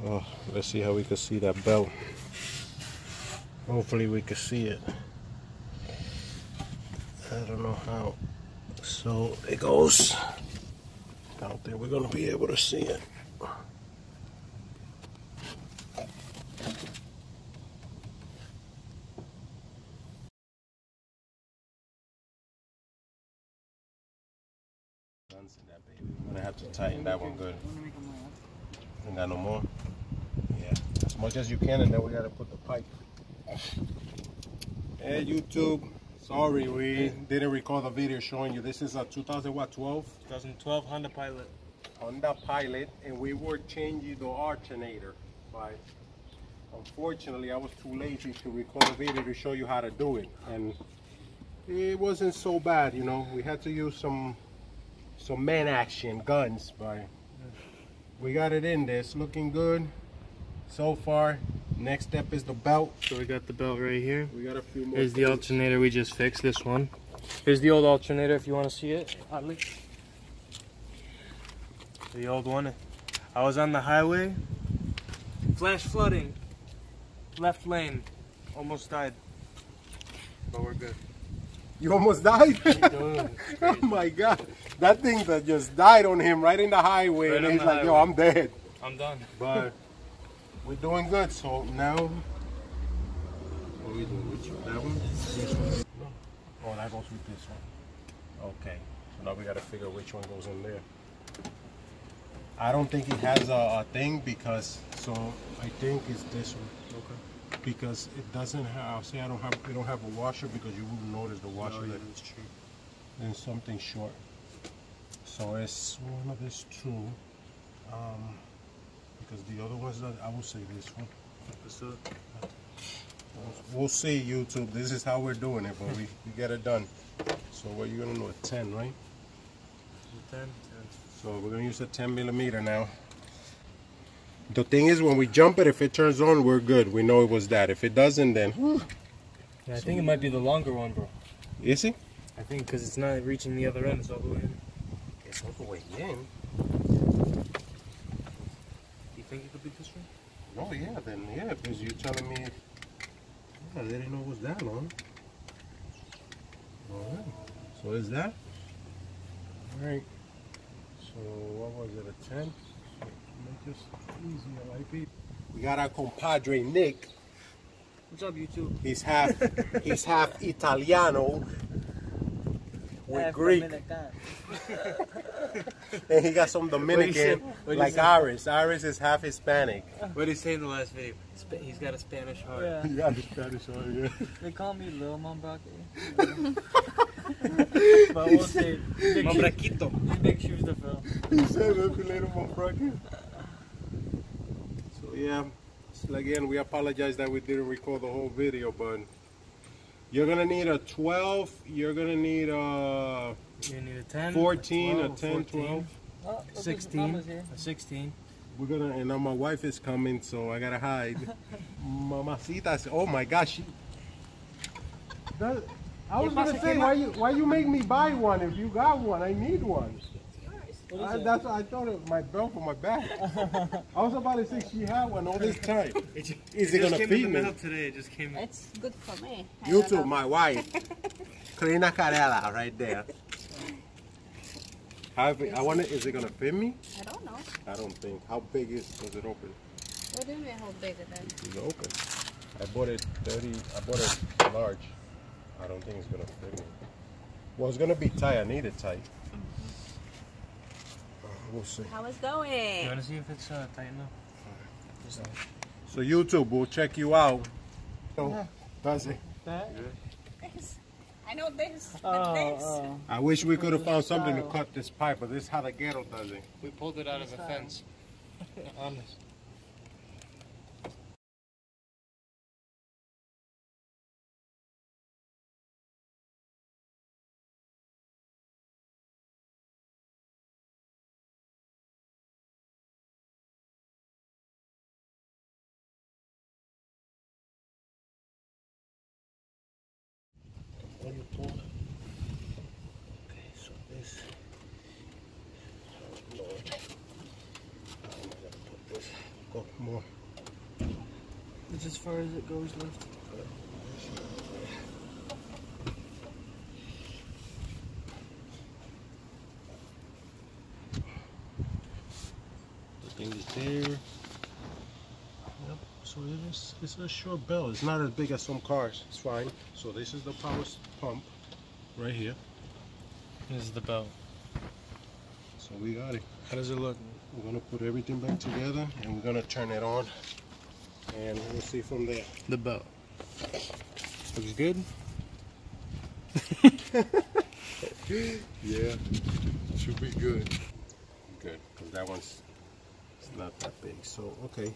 Oh, let's see how we can see that belt. Hopefully we can see it. I don't know how. So it goes. I don't think we're gonna be able to see it. I'm gonna have to tighten that one good. Ain't got no more? Yeah, as much as you can, and then we gotta put the pipe. Hey YouTube, sorry we didn't record the video showing you. This is a 2012 Honda Pilot. Honda Pilot, and we were changing the alternator, but unfortunately I was too lazy to record a video to show you how to do it, and it wasn't so bad, you know. We had to use some man action guns, but we got it in there. It's looking good so far. Next step is the belt. So we got the belt right here. We got a few more. Here's the alternator we just fixed, this one. Here's the old alternator if you want to see it. The old one. I was on the highway. Flash flooding. Left lane. Almost died. But we're good. You almost died? Oh my God. That thing that just died on him right in the highway, right, and he's like, yo, I'm dead. I'm done. But we're doing good, so now, what are we doing? Which one? That one? This one? No. Oh, that goes with this one. Okay, so now we gotta figure which one goes in there. I don't think it has a thing because, so I think it's this one. Okay. Because it doesn't have, I'll say it don't have a washer because you wouldn't notice the washer. No, it's true. Then something short. So it's one of these two. Because the other ones, I will say this one. We'll see, YouTube. This is how we're doing it, but we get it done. So what are you gonna do? A 10, right? 10. So we're gonna use a 10 millimeter now. The thing is, when we jump it, if it turns on, we're good. We know it was that. If it doesn't, then. Whew. Yeah, I think it might be the longer one, bro. Is it? I think because it's not reaching the other end. It's all the way in. It's all the way in. You think it could be this one? Oh yeah, then yeah, because you're telling me. Yeah, they didn't know it was that long. All right. So is that? All right. So what was it? A 10? Make this easier, like we got our compadre Nick. What's up, YouTube? He's half Italiano with Greek. And he got some Dominican like Iris. Iris is half Hispanic. What did he say in the last video? He's got a Spanish heart. Yeah. He got a Spanish heart, yeah. They call me Lil Mombrake. But we'll say Mombraquito. Big shoes to fill. He said little Mombrake. So yeah, so again, we apologize that we didn't record the whole video, but you're gonna need a 12. You're gonna need a. You need a 10, 14, a 12, a 10, 14, 12. Oh, 16, a 16. We're gonna, and now my wife is coming, so I gotta hide. Mamacita, oh my gosh. I was gonna say, why you make me buy one if you got one? I need one. That's what I thought it was my belt for my back. I was about to say she had one all this time. Is it gonna fit me? Today. It just came in. It's good for me. YouTube, my wife. Karina Carella, right there. I wonder, is it gonna fit me? I don't know. I don't think. How big does it open? What do you mean how big it is? It's open. I bought it 30. I bought it large. I don't think it's gonna fit me. Well, it's gonna be tight. I need it tight. We'll see. How it's going? You wanna see if it's tight enough? So YouTube, we'll check you out. So, does it? This. I know this, but this. I wish we could have found something to cut this pipe, but this is how the ghetto does it. We pulled it out of a fence. Honest. Okay, so this. Oh Lord. How am I gonna put this? Go more. It's as far as it goes left. The thing is there. Yep. So it's a short belt. It's not as big as some cars. It's fine. So this is the power pump right here. This is the belt. So we got it. How does it look? We're gonna put everything back together and we're gonna turn it on and we'll see from there. The belt. Looks good? Yeah, should be good. Good, because that one's it's not that big. So okay,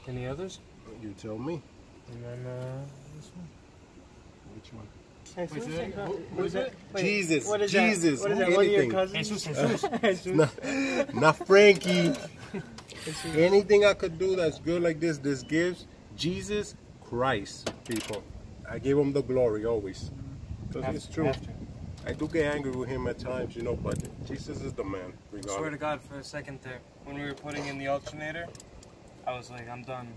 Any others? you tell me. And then this one. Which one? What is that? Jesus, What is Jesus, that? What is that? One of your anything. cousins? Jesus. Not Frankie. Anything I could do that's good like this gives Jesus Christ, people. I give him the glory always. Because it's true. I do get angry with him at times, you know, but Jesus is the man, I regardless. swear to God, for a second there, when we were putting in the alternator, I was like, I'm done.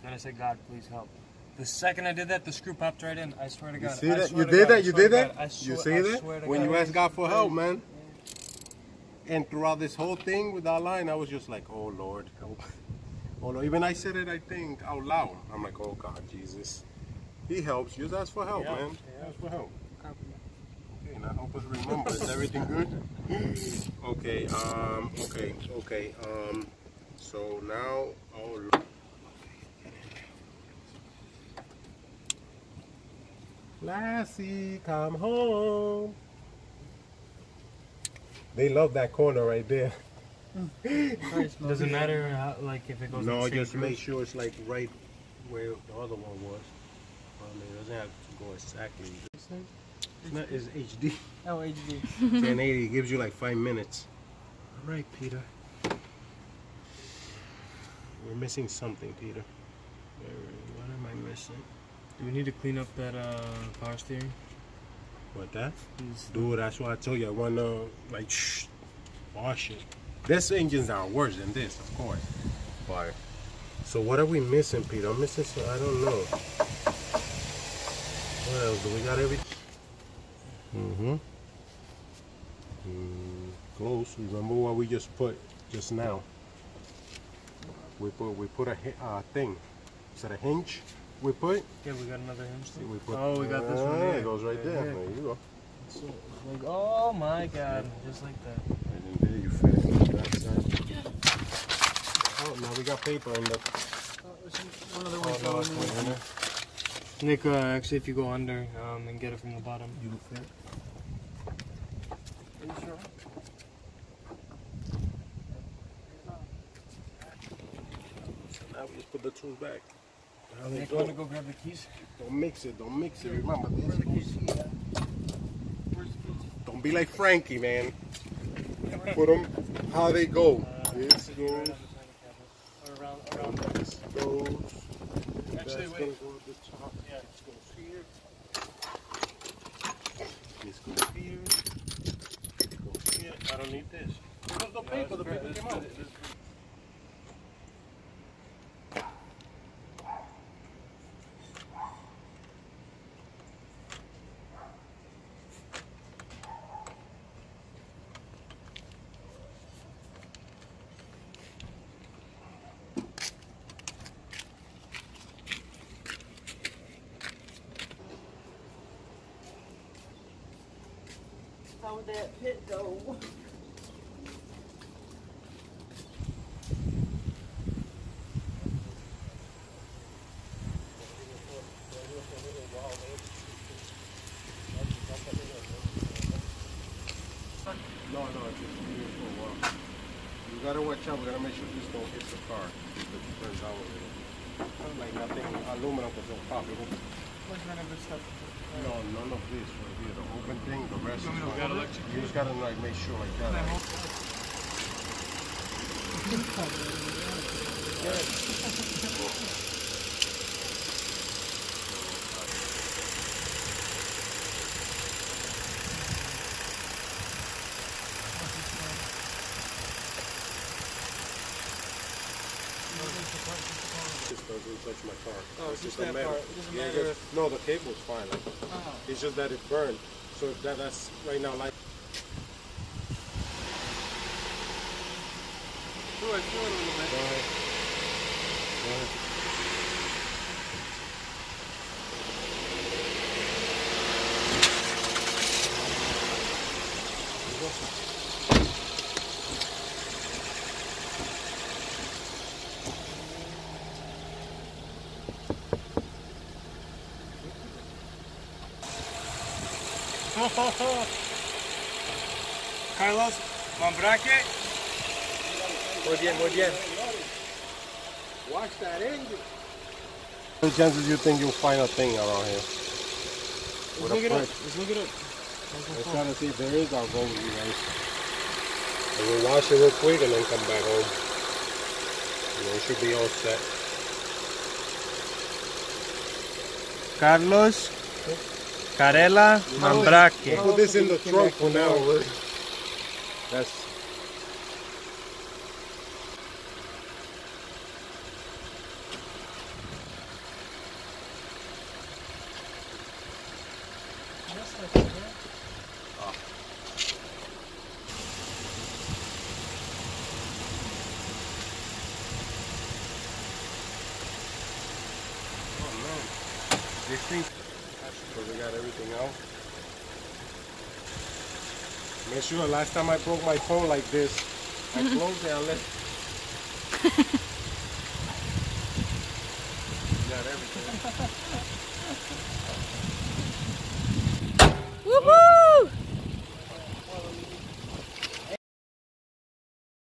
Then I said, God, please help. The second I did that, the screw popped right in. I swear to God. You see that? You did that? You did that? You see I that? swear to When God. you ask God for help, man. And throughout this whole thing with that line, I was just like, oh Lord, help. Oh Lord. Even I said it, I think, out loud. I'm like, oh God, Jesus. He helps. You just ask for help, man. Ask for help. Okay, now help us remember. Is everything good? Okay, okay. So now, oh Lord. Lassie, come home. They love that corner right there. Doesn't matter how, like if it goes. No, in the just same make groove. sure it's like right where the other one was. I mean, it doesn't have to go exactly. It's not. It's HD. Oh, HD. 1080 gives you like 5 minutes. All right, Peter. We're missing something, Peter. What am I missing? Do we need to clean up that power steering? What that? Please. Dude, that's why I told you I wanna like wash it. This engines are worse than this, of course. But so what are we missing, Peter? I'm missing some, I don't know. What else? Do we got everything? Close. Remember what we just put just now? We put a thing. Is that a hinge? We put. Yeah, we got another hinge too. We put. Oh, we got this one here. It goes right there. Yeah. There you go. So, like, oh my God, just like that. And then there you fit it on that side. Oh, now we got paper in the. One other Oh, one. no, it's way in there. Nick, actually, if you go under and get it from the bottom, You fit. Are you sure? So now we just put the tools back. How they Nick, go. want to go grab the keys? Don't mix it. Don't mix it. Remember this. Where's the keys? Where's the keys? Don't be like Frankie, man. Put them how they go. This goes. Or around This goes. Actually, That's wait. gonna go at the top. Yeah, this goes here. This goes here. This goes here. I don't need this. There's no paper. The paper came out. How would that pit go? No, it's just here for a while. You gotta watch out. We gotta make sure this don't hit the car because it turns out with it. Like nothing aluminum because it'll pop. Where's none of this stuff? No, none of this right here. The open thing, the rest is You fine. got electric You just gotta like make sure like that. This doesn't touch my car. Oh, it's just the that metal. part. It doesn't Yeah, matter just- no, the cable's fine. Like, it's just that it burned. So if that's right now like. Feel it a little bit. Go ahead. Go ahead. Carlos, mambraque. Muy bien, muy bien. Watch that engine. How many chances you think you'll find a thing around here? Let's look it up. Let's look it up. Let's try to see if there is. I'll go with you guys. And we'll wash it real quick and then come back home. And then it should be all set. Carlos, Carela, mambraque. We'll put this in the trunk for now. That's. This thing, so we got everything out. Make sure last time I broke my phone like this, I closed it and left. Got everything. Woohoo!